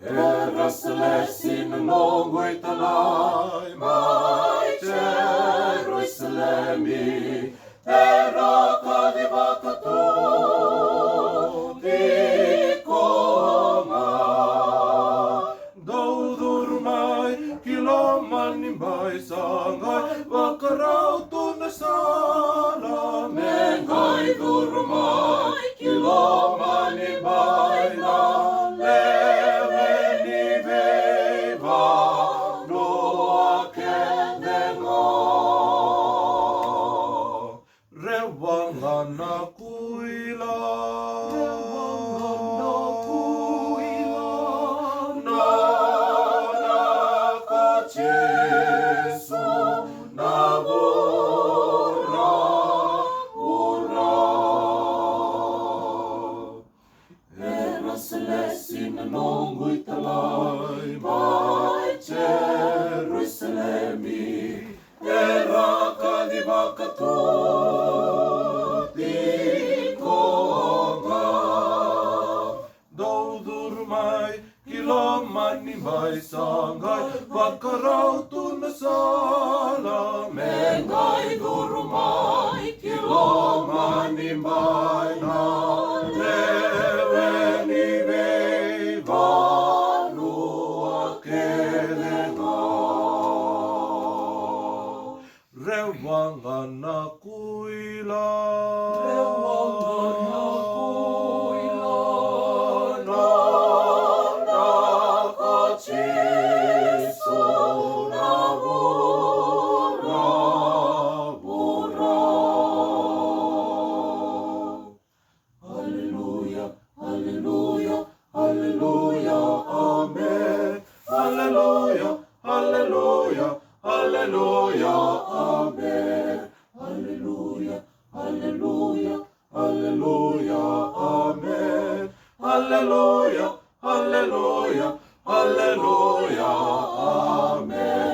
Eräs lesin monguitanai mai Jerusalemi, era kadivakatu di koma. Daudurmai kilomani mai sangai vakarautun sala. Mengai durmai kilomani mai na leveni veiva noa kevengo. Revangana kuila, nana kachisu nabura ura. Eräs lesin monguitalai mai Jerusalemi, era kadivakatu di koma. Daudurmai kilomani mai sangai vakarautun sala. Mengai durmai kilomani mai na leveni veiva nua kelenga. Revangana kuila, nana kachisu nabura bura. Hallelujah, hallelujah, hallelujah, amen. Hallelujah, hallelujah, hallelujah, amen. Hallelujah, hallelujah, hallelujah, amen. Hallelujah, hallelujah, hallelujah, amen.